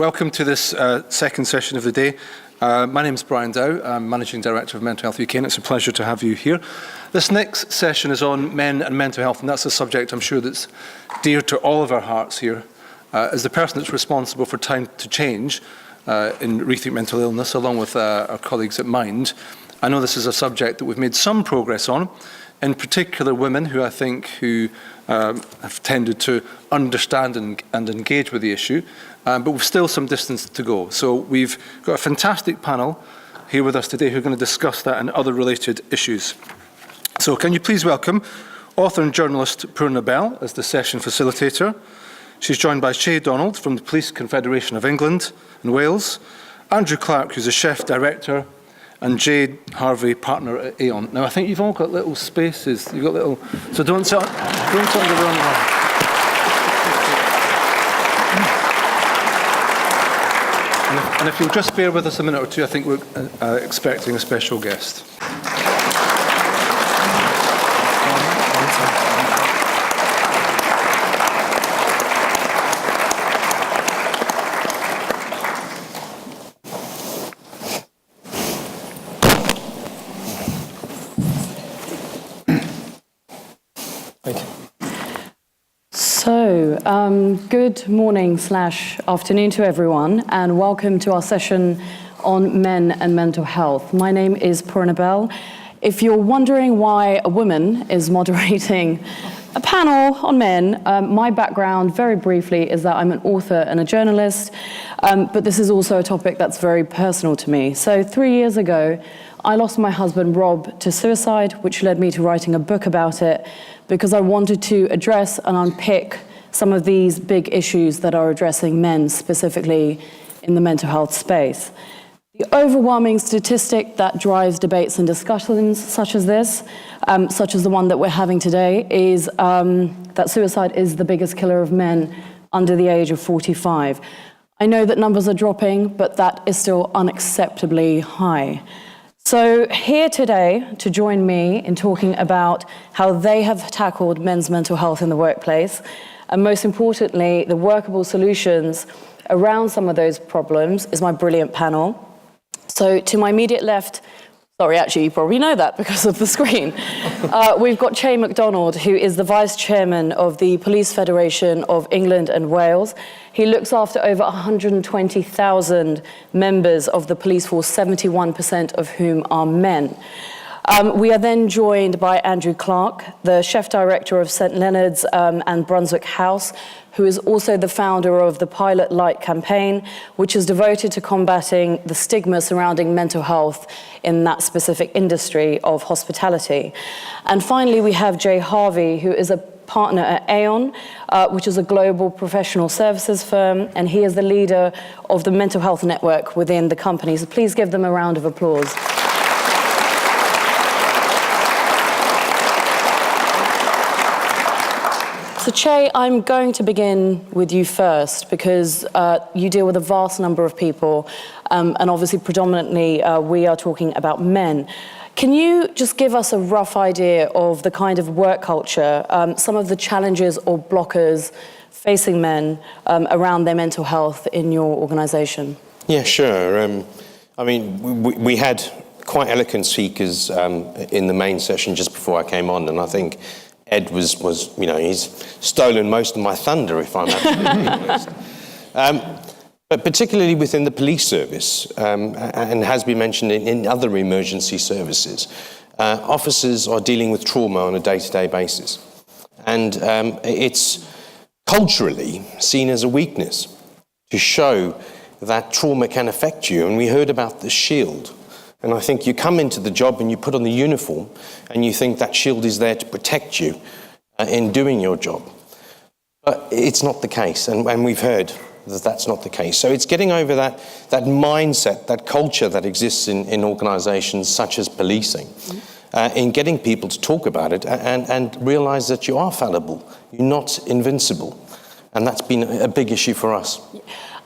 welcome to this second session of the day. My name is Brian Dow. I'm Managing Director of Mental Health UK, and it's a pleasure to have you here. This next session is on men and mental health, and that's a subject I'm sure that's dear to all of our hearts here. As the person that's responsible for Time to Change in Rethink Mental Illness, along with our colleagues at Mind, I know this is a subject that we've made some progress on, in particular women who I think have tended to understand and engage with the issue, but we've still some distance to go. So we've got a fantastic panel here with us today who are going to discuss that and other related issues. So can you please welcome author and journalist Poorna as the session facilitator. She's joined by Shay Donald from the Police Confederation of England and Wales, Andrew Clarke, who's a chef director, and Jade Harvey, partner at Aon. Now, I think you've all got little spaces. You've got little, so don't turn the wrong way. And if you'll just bear with us a minute or two, I think we're expecting a special guest. Good morning/afternoon to everyone, and welcome to our session on men and mental health. My name is Poorna. If you're wondering why a woman is moderating a panel on men, my background, very briefly, is that I'm an author and a journalist, but this is also a topic that's very personal to me. So 3 years ago, I lost my husband, Rob, to suicide, which led me to writing a book about it, because I wanted to address and unpick some of these big issues that are addressing men specifically in the mental health space. The overwhelming statistic that drives debates and discussions such as this, such as the one that we're having today, is that suicide is the biggest killer of men under the age of 45. I know that numbers are dropping, but that is still unacceptably high. So here today to join me in talking about how they have tackled men's mental health in the workplace, and most importantly, the workable solutions around some of those problems, is my brilliant panel. So to my immediate left, sorry, actually, you probably know that because of the screen. We've got Shay MacDonald, who is the Vice Chairman of the Police Federation of England and Wales. He looks after over 120,000 members of the police force, 71% of whom are men. We are then joined by Andrew Clarke, the Chef Director of St Leonards and Brunswick House, who is also the founder of the Pilot Light campaign, which is devoted to combating the stigma surrounding mental health in that specific industry of hospitality. And finally, we have Jay Harvey, who is a partner at Aon, which is a global professional services firm, and he is the leader of the mental health network within the company. So please give them a round of applause. So Che, I'm going to begin with you first, because you deal with a vast number of people, and obviously predominantly we are talking about men. Can you just give us a rough idea of the kind of work culture, some of the challenges or blockers facing men around their mental health in your organisation? Yeah, sure. I mean, we had quite eloquent speakers in the main session just before I came on, and I think Ed was he's stolen most of my thunder, if I'm absolutely honest. But particularly within the police service, and has been mentioned in other emergency services, officers are dealing with trauma on a day-to-day basis. And it's culturally seen as a weakness to show that trauma can affect you. And we heard about the shield. And I think you come into the job and you put on the uniform and you think that shield is there to protect you in doing your job. But it's not the case, and we've heard that that's not the case. So it's getting over that mindset, that culture that exists in organisations such as policing, in getting people to talk about it and realise that you are fallible, you're not invincible. And that's been a big issue for us.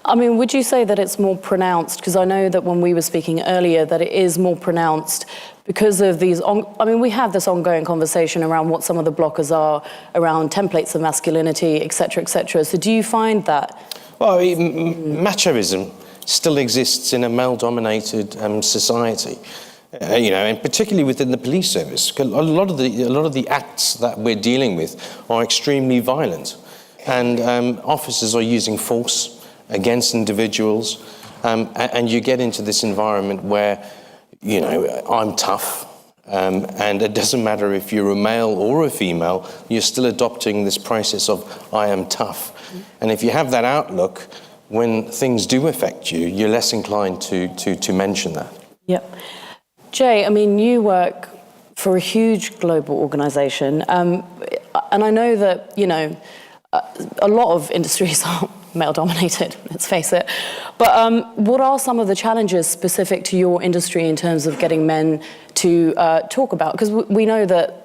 I mean, would you say that it's more pronounced? Because I know that when we were speaking earlier, that it is more pronounced because of these, we have this ongoing conversation around what some of the blockers are around templates of masculinity, et cetera, et cetera. So do you find that? Well, machoism still exists in a male-dominated society, and particularly within the police service. A lot of the acts that we're dealing with are extremely violent, and officers are using force against individuals, and you get into this environment where, I'm tough. And it doesn't matter if you're a male or a female, you're still adopting this process of I am tough. And if you have that outlook, when things do affect you, you're less inclined to mention that. Yep. Jay, I mean, you work for a huge global organisation, and I know that, a lot of industries are male-dominated, let's face it. But what are some of the challenges specific to your industry in terms of getting men to talk about? Because we know that,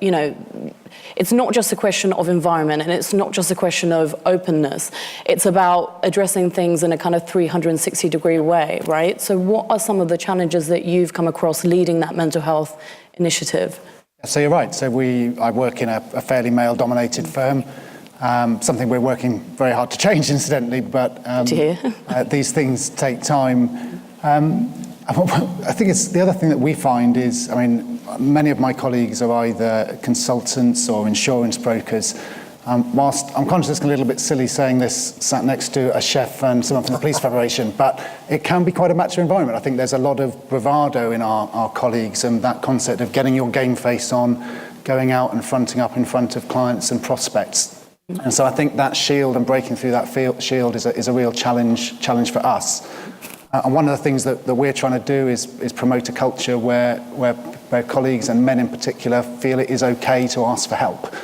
it's not just a question of environment, and it's not just a question of openness. It's about addressing things in a kind of 360-degree way, right? So what are some of the challenges that you've come across leading that mental health initiative? So you're right. So I work in a fairly male-dominated firm. Something we're working very hard to change, incidentally, but these things take time. I think it's the other thing that we find is, many of my colleagues are either consultants or insurance brokers. Whilst I'm conscious it's a little bit silly saying this sat next to a chef and someone from the Police Federation, but it can be quite a macho environment. I think there's a lot of bravado in our colleagues, and that concept of getting your game face on, going out and fronting up in front of clients and prospects. And so I think that shield and breaking through that shield is a real challenge for us. And one of the things that we're trying to do is promote a culture where colleagues, and men in particular, feel it is okay to ask for help,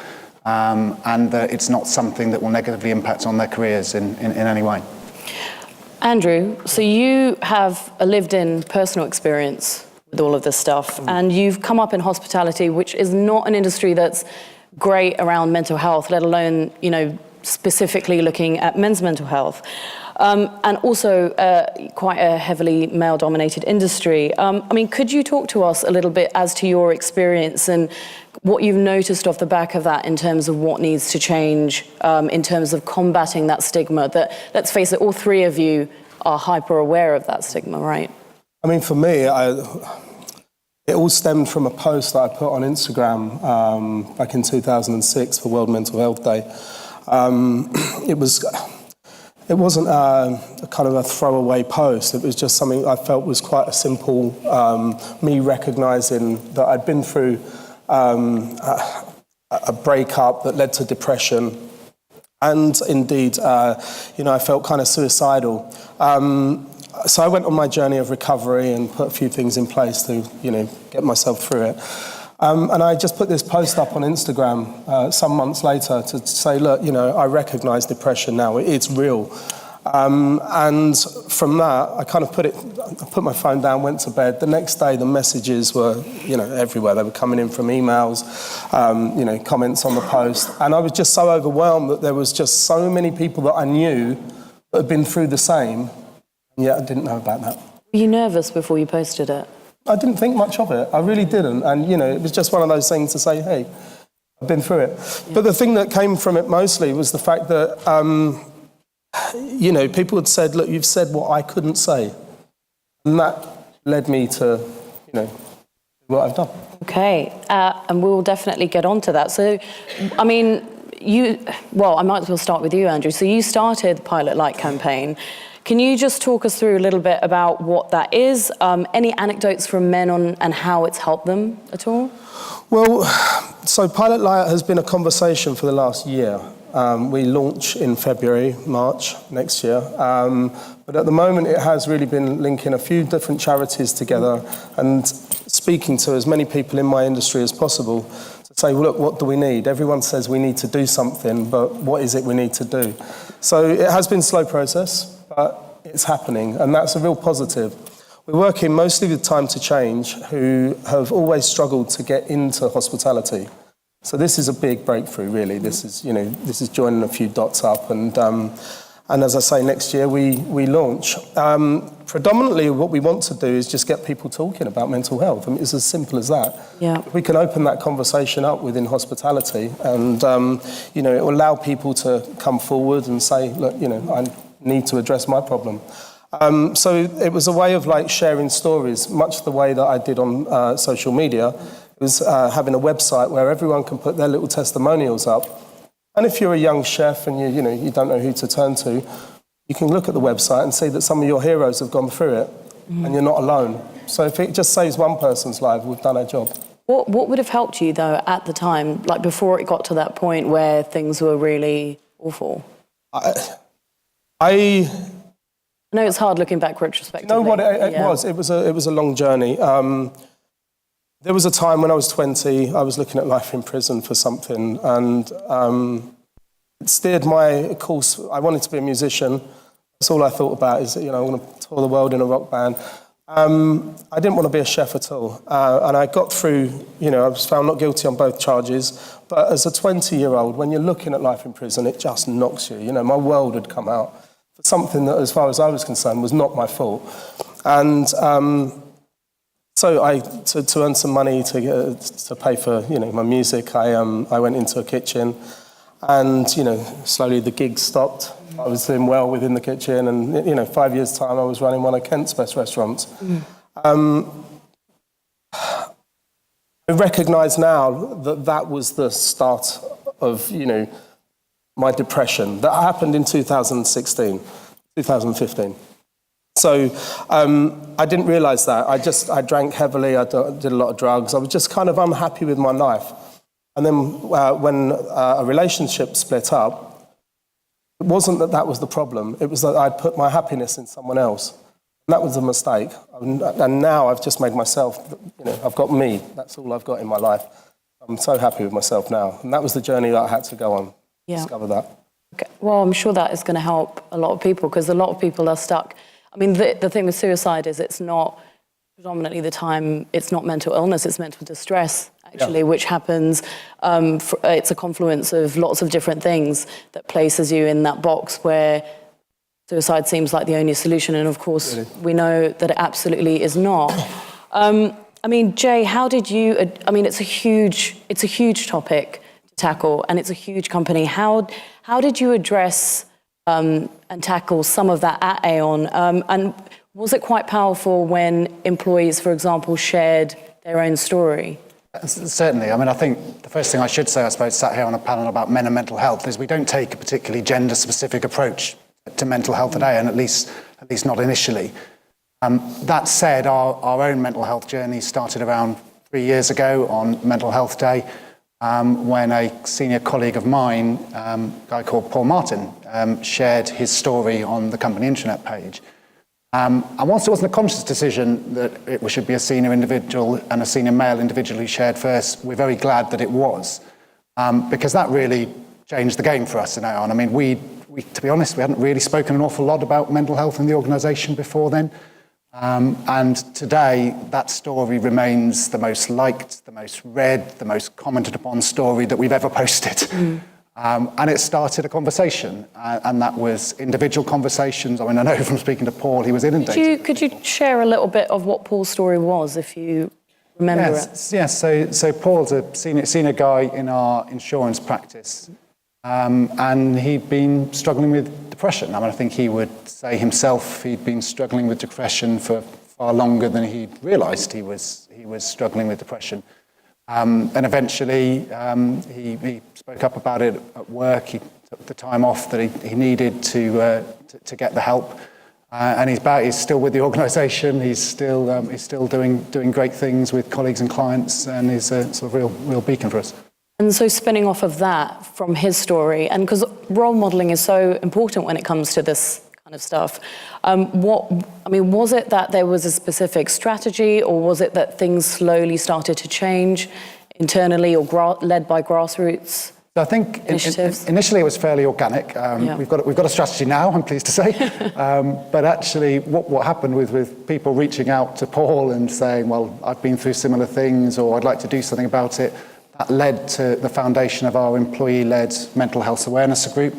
and that it's not something that will negatively impact on their careers in any way. Andrew, so you have a lived-in personal experience with all of this stuff, and you've come up in hospitality, which is not an industry that's great around mental health, let alone, specifically looking at men's mental health. And also quite a heavily male-dominated industry. Could you talk to us a little bit as to your experience and what you've noticed off the back of that in terms of what needs to change, in terms of combating that stigma that, let's face it, all three of you are hyper-aware of that stigma, right? For me, it all stemmed from a post that I put on Instagram back in 2006 for World Mental Health Day. It wasn't a kind of a throwaway post. It was just something I felt was quite a simple, me recognising that I'd been through a breakup that led to depression. And indeed, I felt kind of suicidal. So I went on my journey of recovery and put a few things in place to, get myself through it. And I just put this post up on Instagram some months later to say, look, I recognise depression now. It's real. And from that, I kind of put my phone down, went to bed. The next day, the messages were, everywhere. They were coming in from emails, comments on the post. And I was just so overwhelmed that there was just so many people that I knew that had been through the same. Yeah, I didn't know about that. Were you nervous before you posted it? I didn't think much of it. I really didn't. And, it was just one of those things to say, hey, I've been through it. Yeah. But the thing that came from it mostly was the fact that, people had said, look, you've said what I couldn't say. And that led me to, what I've done. Okay. And we'll definitely get onto that. So, I might as well start with you, Andrew. So you started the Pilot Light campaign. Can you just talk us through a little bit about what that is? Any anecdotes from men on and how it's helped them at all? Well, so Pilot Light has been a conversation for the last year. We launch in February, March next year. But at the moment, it has really been linking a few different charities together and speaking to as many people in my industry as possible to say, well, look, what do we need? Everyone says we need to do something, but what is it we need to do? So it has been a slow process, but it's happening, and that's a real positive. We're working mostly with Time to Change, who have always struggled to get into hospitality. So this is a big breakthrough, really. This is joining a few dots up, and as I say, next year we launch. Predominantly, what we want to do is just get people talking about mental health. It's as simple as that. Yeah. We can open that conversation up within hospitality, and it will allow people to come forward and say, look, need to address my problem. So it was a way of like sharing stories, much the way that I did on social media. It was having a website where everyone can put their little testimonials up. And if you're a young chef and you don't know who to turn to, you can look at the website and see that some of your heroes have gone through it, and you're not alone. So if it just saves one person's life, we've done our job. What would have helped you, though, at the time, like before it got to that point where things were really awful? I know it's hard looking back retrospectively. You know what it was? It was a long journey. There was a time when I was 20, I was looking at life in prison for something, and it steered my course. I wanted to be a musician. That's all I thought about, is I want to tour the world in a rock band. I didn't want to be a chef at all. And I got through, I was found not guilty on both charges. But as a 20-year-old, when you're looking at life in prison, it just knocks you. My world had come out for something that, as far as I was concerned, was not my fault. And so to earn some money to pay for, my music, I went into a kitchen. And, slowly the gigs stopped. I was doing well within the kitchen, and, 5 years' time, I was running one of Kent's best restaurants. I recognise now that was the start of, my depression. That happened in 2015. So I didn't realise that. I drank heavily, I did a lot of drugs. I was just kind of unhappy with my life. And then when a relationship split up, it wasn't that was the problem. It was that I'd put my happiness in someone else. And that was a mistake. And now I've just made myself, I've got me. That's all I've got in my life. I'm so happy with myself now. And that was the journey that I had to go on, discover that. Okay. Well, I'm sure that is going to help a lot of people, because a lot of people are stuck. I mean, the thing with suicide is it's not predominantly the time, it's not mental illness, it's mental distress, actually, which happens. It's a confluence of lots of different things that places you in that box where suicide seems like the only solution. And of course, we know that it absolutely is not. I mean, Jay, how did you, it's a huge topic to tackle, and it's a huge company. How did you address and tackle some of that at Aon? And was it quite powerful when employees, for example, shared their own story? Certainly. I think the first thing I should say, I suppose, sat here on a panel about men and mental health, is we don't take a particularly gender-specific approach to mental health at Aon, at least not initially. That said, our own mental health journey started around 3 years ago on Mental Health Day, when a senior colleague of mine, a guy called Paul Martin, shared his story on the company intranet page. And whilst it wasn't a conscious decision that it should be a senior individual and a senior male individual who shared first, we're very glad that it was, because that really changed the game for us in Aon. We, to be honest, we hadn't really spoken an awful lot about mental health in the organisation before then. And today, that story remains the most liked, the most read, the most commented upon story that we've ever posted. And it started a conversation, and that was individual conversations. I know from speaking to Paul, he was inundated. Could you share a little bit of what Paul's story was, if you remember it? Yes. So Paul's a senior guy in our insurance practice, and he'd been struggling with depression. I think he would say himself he'd been struggling with depression for far longer than he'd realised he was struggling with depression. And eventually, he spoke up about it at work. He took the time off that he needed to get the help, and he's still with the organisation. He's still doing great things with colleagues and clients, and is a sort of real beacon for us. And so, spinning off of that from his story, and because role modelling is so important when it comes to this kind of stuff, was it that there was a specific strategy, or was it that things slowly started to change internally, or led by grassroots? I think initially it was fairly organic. We've got a strategy now, I'm pleased to say. But actually, what happened with people reaching out to Paul and saying, well, I've been through similar things, or I'd like to do something about it, that led to the foundation of our employee-led mental health awareness group.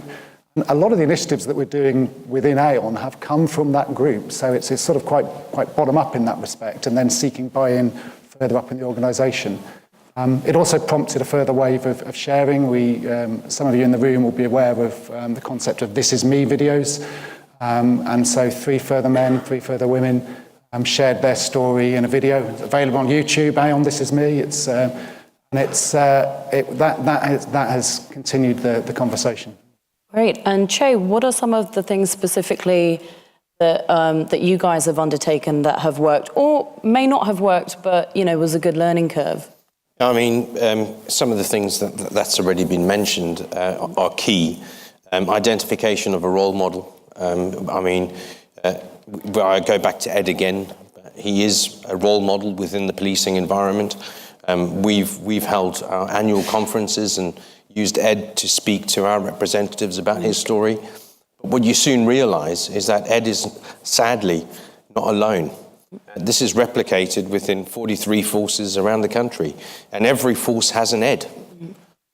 And a lot of the initiatives that we're doing within Aon have come from that group. So it's sort of quite bottom-up in that respect, and then seeking buy-in further up in the organisation. It also prompted a further wave of sharing. Some of you in the room will be aware of the concept of This Is Me videos. And so 3 further men, 3 further women shared their story in a video. It's available on YouTube. Aeon, this is me. That has continued the conversation. Great. And Che, what are some of the things specifically that you guys have undertaken that have worked, or may not have worked, but was a good learning curve? I mean, some of the things that's already been mentioned are key. Identification of a role model. I go back to Ed again. He is a role model within the policing environment. We've held our annual conferences and used Ed to speak to our representatives about his story. But what you soon realise is that Ed is sadly not alone. This is replicated within 43 forces around the country, and every force has an Ed,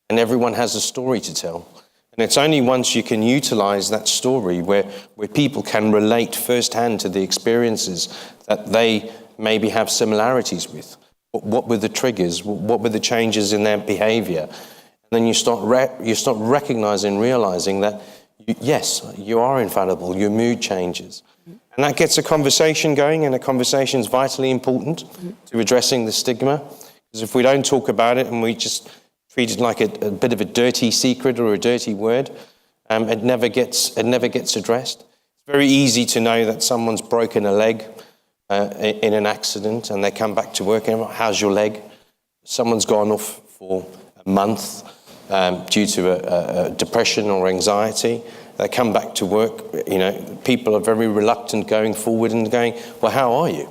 and everyone has a story to tell. And it's only once you can utilise that story where people can relate firsthand to the experiences that they maybe have similarities with. What were the triggers? What were the changes in their behaviour? And then you start recognising, realising that, yes, you are infallible, your mood changes. And that gets a conversation going, and a conversation is vitally important to addressing the stigma. Because if we don't talk about it and we just treat it like a bit of a dirty secret or a dirty word, it never gets addressed. It's very easy to know that someone's broken a leg in an accident, and they come back to work and, how's your leg? Someone's gone off for a month due to a depression or anxiety. They come back to work, people are very reluctant going forward and going, well, how are you?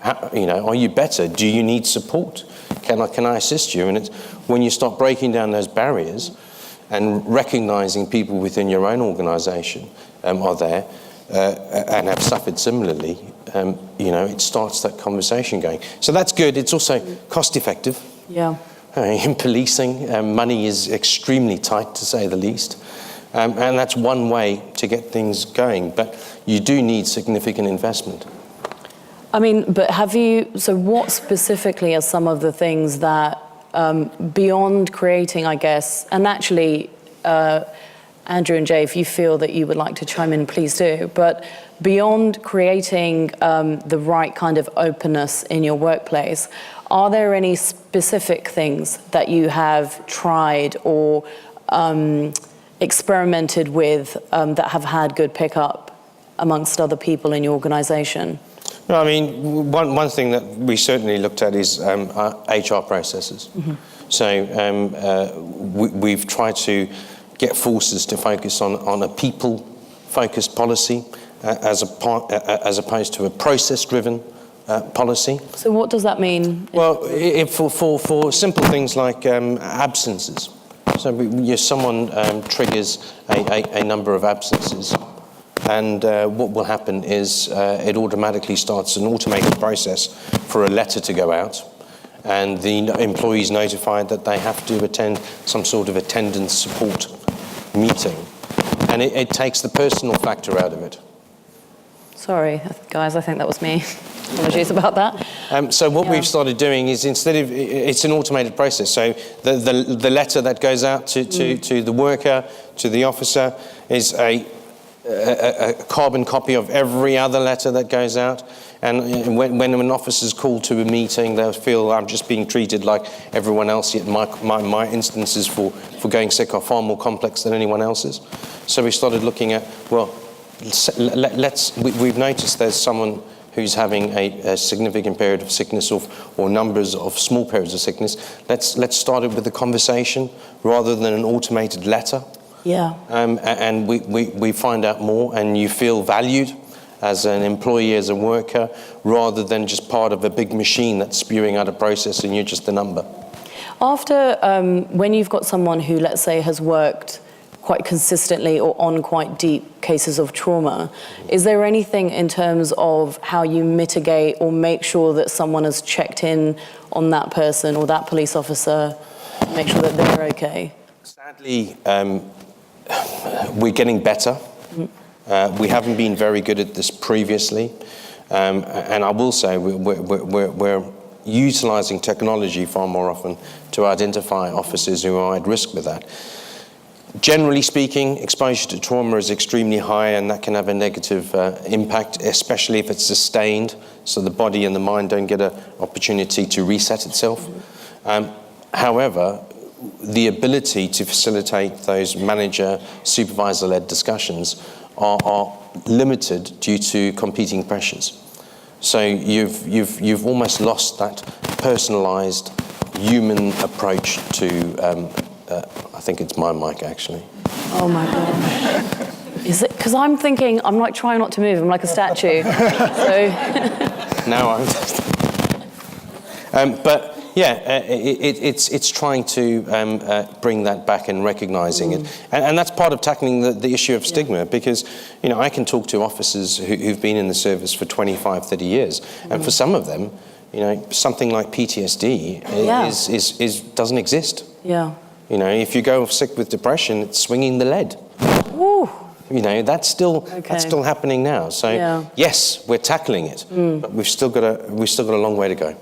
Are you better? Do you need support? Can I assist you? And it's when you start breaking down those barriers and recognising people within your own organisation are there and have suffered similarly, it starts that conversation going. So that's good. It's also cost effective. Yeah. In policing, money is extremely tight, to say the least. And that's one way to get things going. But you do need significant investment. But so what specifically are some of the things that, beyond creating, I guess, and actually, Andrew and Jay, if you feel that you would like to chime in, please do, but beyond creating the right kind of openness in your workplace, are there any specific things that you have tried or experimented with that have had good pickup amongst other people in your organisation? No, one thing that we certainly looked at is our HR processes. So we've tried to get forces to focus on a people-focused policy as opposed to a process-driven policy. So what does that mean? Well, for simple things like absences. So someone triggers a number of absences, and what will happen is it automatically starts an automated process for a letter to go out, and the employee is notified that they have to attend some sort of attendance support meeting, and it takes the personal factor out of it. Sorry, guys, I think that was me. Apologies about that. So what we've started doing is, instead of, it's an automated process. So the letter that goes out to the worker, to the officer, is a carbon copy of every other letter that goes out. And when an officer's called to a meeting, they'll feel, I'm just being treated like everyone else, yet my instances for going sick are far more complex than anyone else's. So we started looking at, well, we've noticed there's someone who's having a significant period of sickness or numbers of small periods of sickness. Let's start it with a conversation rather than an automated letter. Yeah. And we find out more, and you feel valued as an employee, as a worker, rather than just part of a big machine that's spewing out a process and you're just a number. After, when you've got someone who, let's say, has worked quite consistently or on quite deep cases of trauma, is there anything in terms of how you mitigate or make sure that someone has checked in on that person or that police officer, make sure that they're okay? Sadly, we're getting better. We haven't been very good at this previously. And I will say we're utilising technology far more often to identify officers who are at risk with that. Generally speaking, exposure to trauma is extremely high, and that can have a negative impact, especially if it's sustained, so the body and the mind don't get an opportunity to reset itself. However, the ability to facilitate those manager, supervisor-led discussions are limited due to competing pressures. So you've almost lost that personalised human approach to. I think it's my mic, actually. Oh my God. Is it? Because I'm thinking, I'm like trying not to move. I'm like a statue. So. Now I'm. But yeah, it's trying to bring that back and recognising it, and that's part of tackling the issue of stigma. Because I can talk to officers who've been in the service for 25, 30 years, and for some of them, something like PTSD is doesn't exist. Yeah. If you go off sick with depression, it's swinging the lead. Woo. That's still happening now. So yes, we're tackling it, but we've still got a long way to go.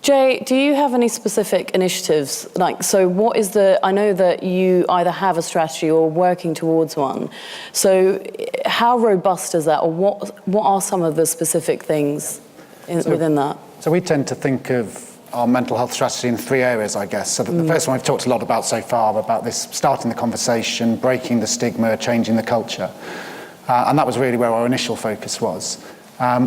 Jay, do you have any specific initiatives? What is I know that you either have a strategy or working towards one. So how robust is that, or what are some of the specific things within that? So we tend to think of our mental health strategy in 3 areas, I guess. So the first one we've talked a lot about so far, about this starting the conversation, breaking the stigma, changing the culture. And that was really where our initial focus was.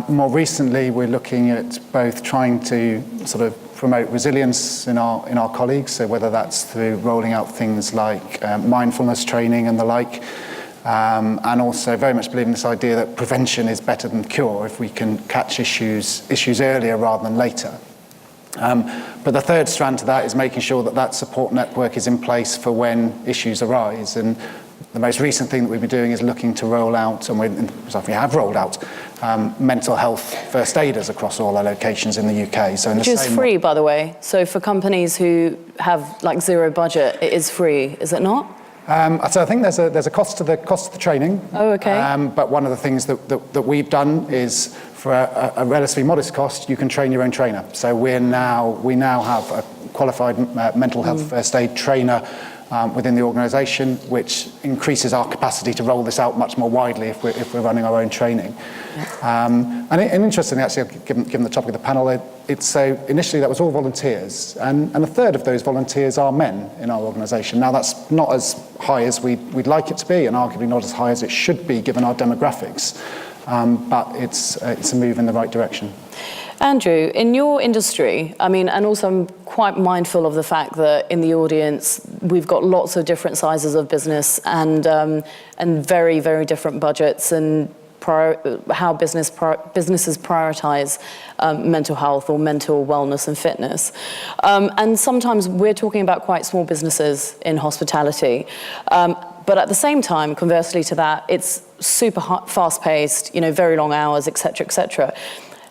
More recently, we're looking at both trying to sort of promote resilience in our colleagues, so whether that's through rolling out things like mindfulness training and the like, and also very much believe in this idea that prevention is better than cure if we can catch issues earlier rather than later. But the third strand to that is making sure that support network is in place for when issues arise. And the most recent thing that we've been doing is looking to roll out, and we have rolled out, mental health first aiders across all our locations in the UK. So Which is free, by the way. So for companies who have zero budget, it is free, is it not? So I think there's a cost to the training. Oh, okay. But one of the things that we've done is, for a relatively modest cost, you can train your own trainer. So we now have a qualified mental health first aid trainer within the organisation, which increases our capacity to roll this out much more widely if we're running our own training. And interestingly, actually, given the topic of the panel, initially that was all volunteers, and a third of those volunteers are men in our organisation. Now that's not as high as we'd like it to be, and arguably not as high as it should be given our demographics, but it's a move in the right direction. Andrew, in your industry, and also I'm quite mindful of the fact that in the audience we've got lots of different sizes of business and very, very different budgets and how businesses prioritise mental health or mental wellness and fitness. And sometimes we're talking about quite small businesses in hospitality. But at the same time, conversely to that, it's super fast-paced, very long hours, et cetera, et cetera.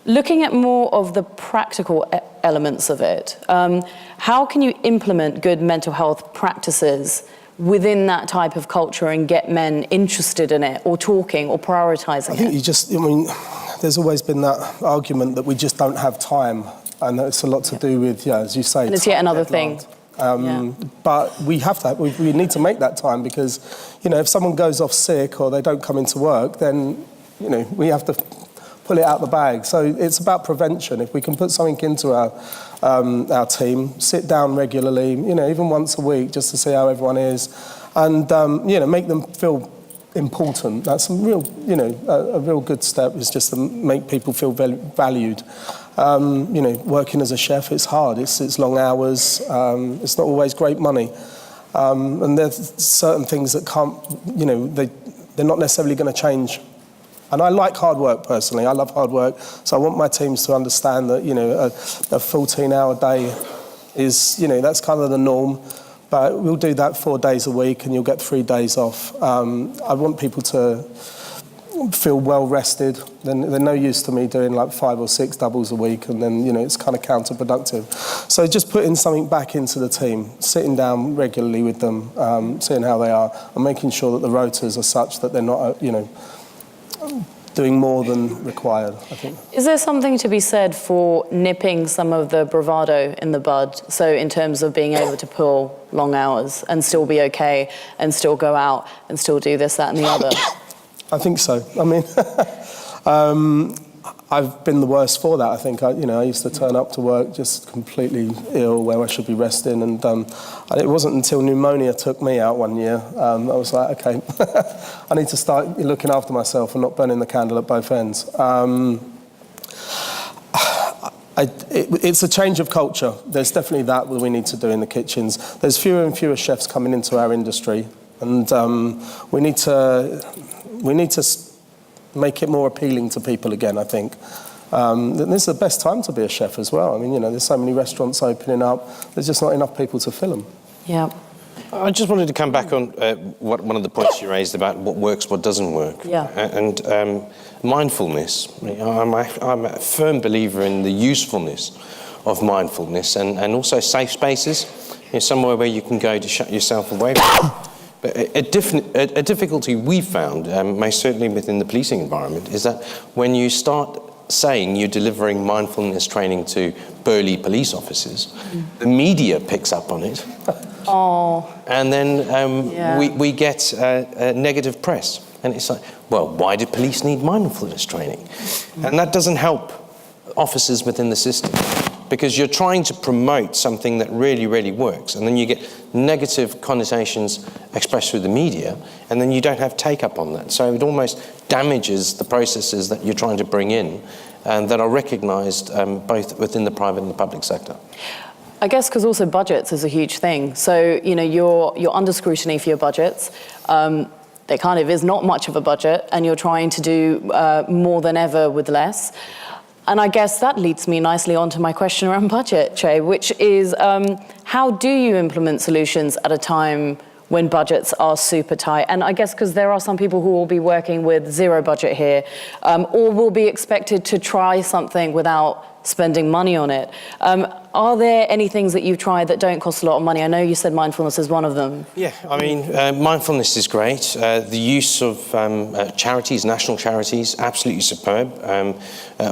Looking at more of the practical elements of it, how can you implement good mental health practices within that type of culture and get men interested in it or talking or prioritising it? I think there's always been that argument that we just don't have time, and it's a lot to do with, as you say, and it's yet another thing. But we have to. We need to make that time because, if someone goes off sick or they don't come into work, then, we have to pull it out the bag. So it's about prevention. If we can put something into our team, sit down regularly, even once a week, just to see how everyone is, and make them feel important. That's a real good step. Is just to make people feel valued. Working as a chef, it's hard. It's long hours. It's not always great money, and there's certain things that can't. They're not necessarily going to change. And I like hard work personally. I love hard work, so I want my teams to understand that a 14-hour day is that's kind of the norm. But we'll do that 4 days a week, and you'll get 3 days off. I want people to feel well rested. Then they're no use to me doing 5 or 6 doubles a week, and then it's kind of counterproductive. So just putting something back into the team, sitting down regularly with them, seeing how they are, and making sure that the rotas are such that they're not doing more than required, I think. Is there something to be said for nipping some of the bravado in the bud? So in terms of being able to pull long hours and still be okay and still go out and still do this, that and the other? I think so. I mean, I've been the worst for that. I think I used to turn up to work just completely ill, where I should be resting, and it wasn't until pneumonia took me out one year I was like, okay, I need to start looking after myself and not burning the candle at both ends. It's a change of culture. There's definitely that we need to do in the kitchens. There's fewer and fewer chefs coming into our industry, and we need to make it more appealing to people again, I think. This is the best time to be a chef as well. I mean, there's so many restaurants opening up. There's just not enough people to fill them. Yeah. I just wanted to come back on one of the points you raised about what works, what doesn't work. Yeah. And mindfulness. I'm a firm believer in the usefulness of mindfulness and also safe spaces. Somewhere where you can go to shut yourself away from. But a difficulty we've found, most certainly within the policing environment, is that when you start saying you're delivering mindfulness training to burly police officers, the media picks up on it. And then we get negative press. And it's like, well, why do police need mindfulness training? And that doesn't help officers within the system, because you're trying to promote something that really, really works, and then you get negative connotations expressed through the media, and then you don't have take-up on that. So it almost damages the processes that you're trying to bring in and that are recognised both within the private and the public sector. I guess because also budgets is a huge thing. So, you're under scrutiny for your budgets. There kind of is not much of a budget, and you're trying to do more than ever with less. And I guess that leads me nicely onto my question around budget, Che, which is how do you implement solutions at a time when budgets are super tight? And I guess because there are some people who will be working with zero budget here, or will be expected to try something without spending money on it. Are there any things that you've tried that don't cost a lot of money? I know you said mindfulness is one of them. Yeah, I mean, mindfulness is great. The use of charities, national charities, absolutely superb.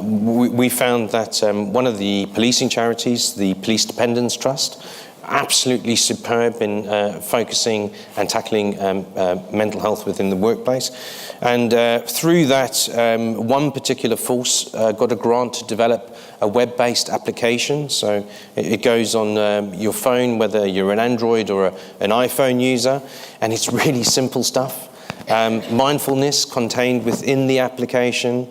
We found that one of the policing charities, the Police Dependence Trust, absolutely superb in focusing and tackling mental health within the workplace. And through that, one particular force got a grant to develop a web-based application. So it goes on your phone, whether you're an Android or an iPhone user, and it's really simple stuff. Mindfulness contained within the application,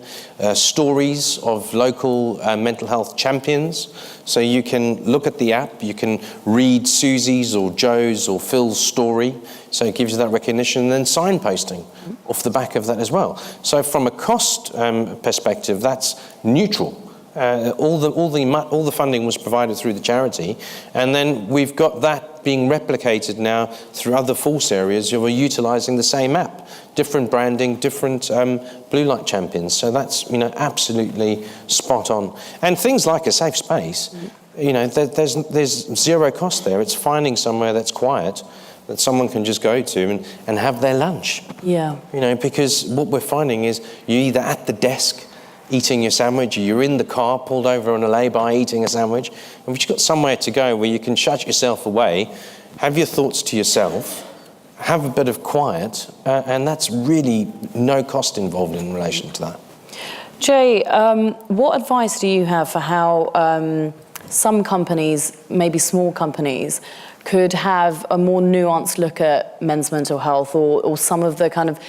stories of local mental health champions. So you can look at the app, you can read Susie's or Joe's or Phil's story. So it gives you that recognition, and then signposting off the back of that as well. So from a cost perspective, that's neutral. All the funding was provided through the charity, and then we've got that being replicated now through other force areas who are utilising the same app, different branding, different blue light champions. So that's absolutely spot on. And things like a safe space, there's zero cost there. It's finding somewhere that's quiet, that someone can just go to and have their lunch. Yeah. Because what we're finding is you're either at the desk eating your sandwich, or you're in the car pulled over on a lay-by eating a sandwich, and we've got somewhere to go where you can shut yourself away, have your thoughts to yourself, have a bit of quiet, and that's really no cost involved in relation to that. Jay, what advice do you have for how some companies, maybe small companies, could have a more nuanced look at men's mental health, or some of the kind of,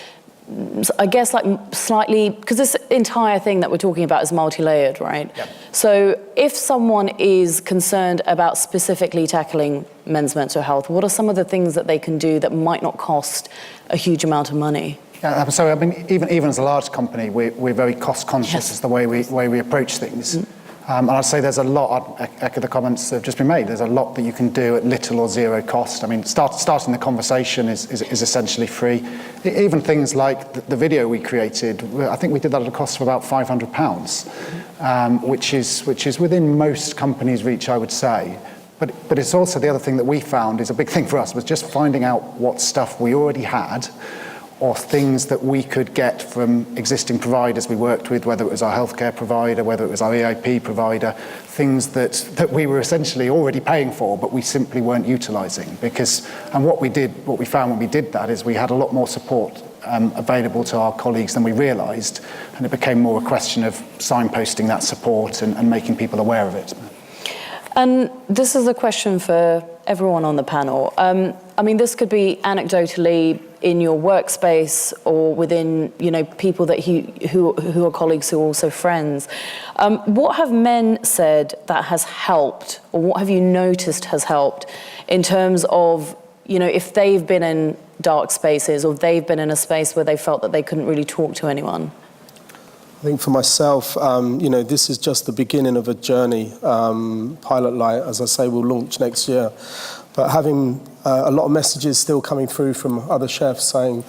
I guess, like slightly, because this entire thing that we're talking about is multi-layered, right? Yep. So if someone is concerned about specifically tackling men's mental health, what are some of the things that they can do that might not cost a huge amount of money? Yeah, so I mean, even as a large company, we're very cost conscious. Yes. As the way we approach things. And I'd say there's a lot, I echo the comments that have just been made, there's a lot that you can do at little or zero cost. I mean, starting the conversation is essentially free. Even things like the video we created, I think we did that at a cost of about £500, which is within most companies' reach, I would say. But it's also the other thing that we found is a big thing for us, was just finding out what stuff we already had, or things that we could get from existing providers we worked with, whether it was our healthcare provider, whether it was our EAP provider, things that we were essentially already paying for, but we simply weren't utilising. And what we found when we did that is we had a lot more support available to our colleagues than we realised, and it became more a question of signposting that support and making people aware of it. And this is a question for everyone on the panel. I mean, this could be anecdotally in your workspace or within, people that who are colleagues who are also friends. What have men said that has helped, or what have you noticed has helped in terms of, if they've been in dark spaces or they've been in a space where they felt that they couldn't really talk to anyone? I think for myself, this is just the beginning of a journey. Pilot Light, as I say, will launch next year. But having a lot of messages still coming through from other chefs saying,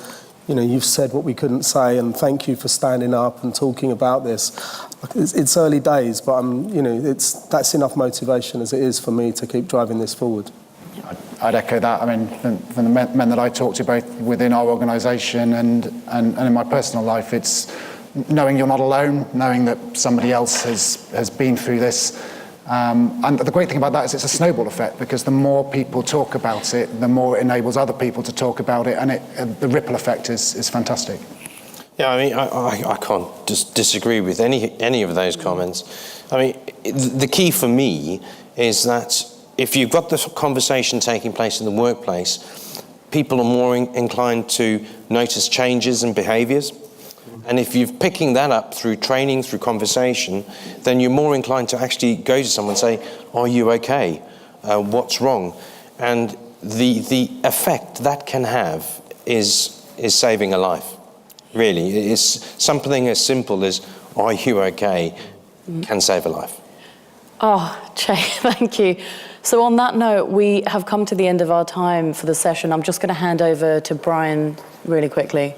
you've said what we couldn't say, and thank you for standing up and talking about this. It's early days, but that's enough motivation as it is for me to keep driving this forward. I'd echo that. I mean, from the men that I talk to, both within our organisation and in my personal life, it's knowing you're not alone, knowing that somebody else has been through this. And the great thing about that is it's a snowball effect, because the more people talk about it, the more it enables other people to talk about it, and the ripple effect is fantastic. Yeah, I mean, I can't just disagree with any of those comments. I mean, the key for me is that if you've got this conversation taking place in the workplace, people are more inclined to notice changes in behaviours. And if you're picking that up through training, through conversation, then you're more inclined to actually go to someone and say, are you okay? What's wrong? And the effect that can have is saving a life, really. It's something as simple as, are you okay, can save a life. Oh, Jay, thank you. So on that note, we have come to the end of our time for the session. I'm just going to hand over to Brian really quickly.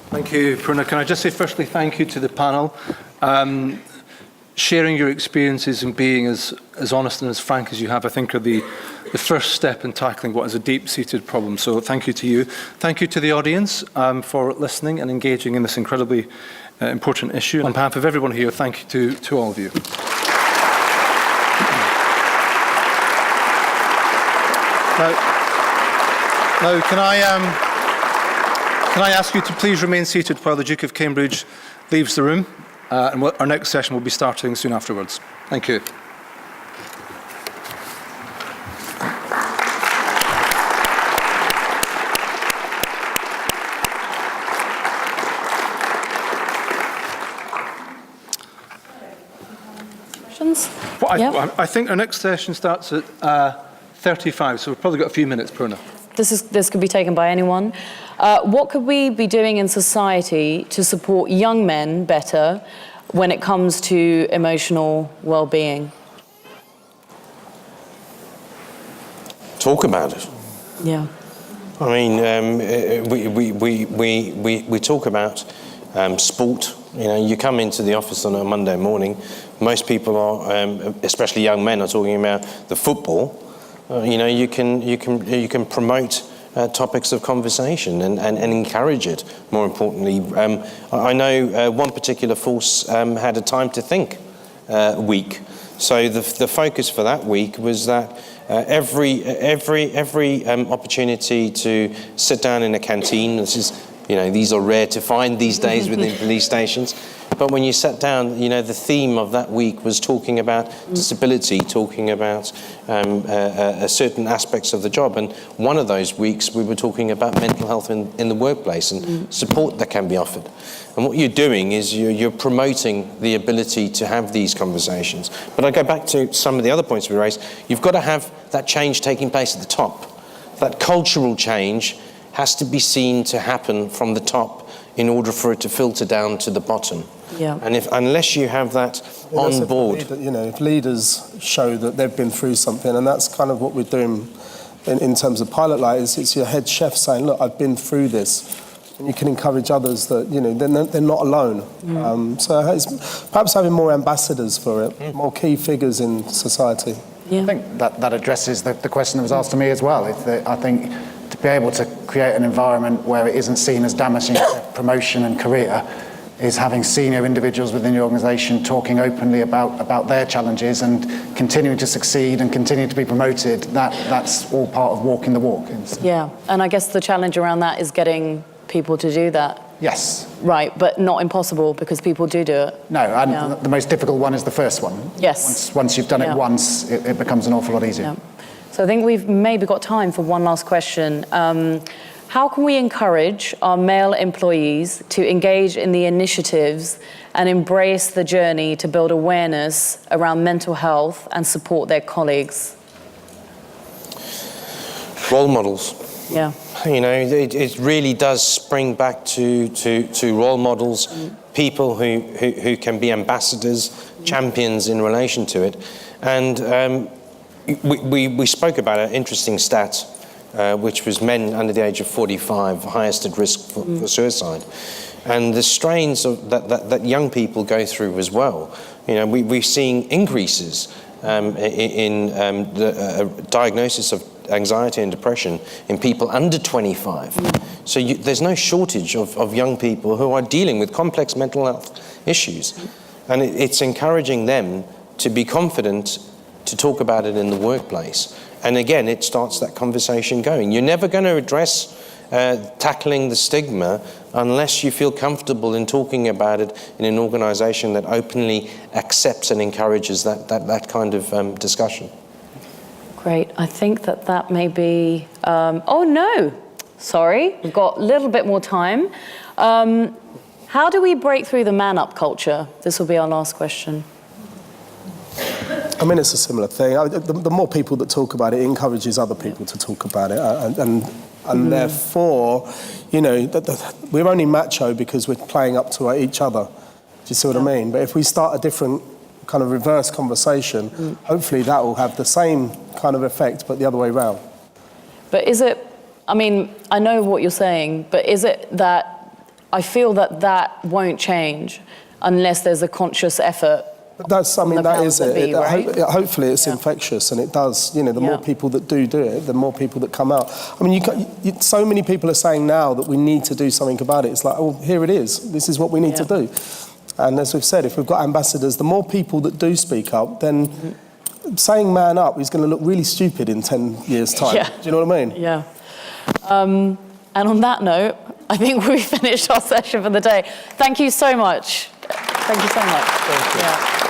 Thank you, Poorna. Can I just say firstly thank you to the panel. Sharing your experiences and being as honest and as frank as you have, I think, are the first step in tackling what is a deep-seated problem. So thank you to you. Thank you to the audience for listening and engaging in this incredibly important issue. On behalf of everyone here, thank you to all of you. Now, can I ask you to please remain seated while the Duke of Cambridge leaves the room, and our next session will be starting soon afterwards. Thank you. Questions? Well, I think our next session starts at 35, so we've probably got a few minutes, Poorna. This could be taken by anyone. What could we be doing in society to support young men better when it comes to emotional well-being? Talk about it. Yeah. I mean, we talk about sport. You come into the office on a Monday morning, most people are, especially young men, are talking about the football. You can promote topics of conversation and encourage it, more importantly. I know one particular force had a time to think week. So the focus for that week was that every opportunity to sit down in a canteen, these are rare to find these days within police stations. But when you sat down, the theme of that week was talking about disability, talking about certain aspects of the job. And one of those weeks, we were talking about mental health in the workplace and support that can be offered. And what you're doing is you're promoting the ability to have these conversations. But I go back to some of the other points we raised. You've got to have that change taking place at the top. That cultural change has to be seen to happen from the top in order for it to filter down to the bottom. Yeah. And unless you have that on board... If leaders show that they've been through something, and that's kind of what we're doing in terms of Pilot Light, is it's your head chef saying, look, I've been through this. And you can encourage others that, they're not alone. So it's perhaps having more ambassadors for it, more key figures in society. Yeah. I think that addresses the question that was asked to me as well. I think be able to create an environment where it isn't seen as damaging to promotion and career is having senior individuals within the organisation talking openly about their challenges and continuing to succeed and continue to be promoted. That's all part of walking the walk. Yeah, and I guess the challenge around that is getting people to do that. Yes. Right, but not impossible because people do it. No, and the most difficult one is the first one. Yes. Once you've done it once, it becomes an awful lot easier. Yeah. So I think we've maybe got time for one last question. How can we encourage our male employees to engage in the initiatives and embrace the journey to build awareness around mental health and support their colleagues? Role models. Yeah. You know, it really does spring back to role models, people who can be ambassadors, champions in relation to it. And we spoke about an interesting stat, which was men under the age of 45 highest at risk for suicide. And the strains that young people go through as well. You know, we're seeing increases in the diagnosis of anxiety and depression in people under 25. So there's no shortage of young people who are dealing with complex mental health issues. And it's encouraging them to be confident to talk about it in the workplace. And again, it starts that conversation going. You're never going to address tackling the stigma unless you feel comfortable in talking about it in an organisation that openly accepts and encourages that kind of discussion. Great. I think that may be... oh, no. Sorry. We've got a little bit more time. How do we break through the man-up culture? This will be our last question. I mean, it's a similar thing. The more people that talk about it, it encourages other people to talk about it. And therefore, you know, we're only macho because we're playing up to each other. Do you see what I mean? But if we start a different kind of reverse conversation, hopefully that will have the same kind of effect, but the other way around. But is it, I mean, I know what you're saying, but is it that I feel that won't change unless there's a conscious effort? But that's, I mean, that is it. Right? Hopefully it's infectious, and it does. You know, the more people that do it, the more people that come out. I mean, so many people are saying now that we need to do something about it. It's like, oh, here it is. This is what we need to do. And as we've said, if we've got ambassadors, the more people that do speak up, then saying man up is going to look really stupid in 10 years' time. Yeah. Do you know what I mean? Yeah. And on that note, I think we've finished our session for the day. Thank you so much. Thank you so much. Thank you. Yeah.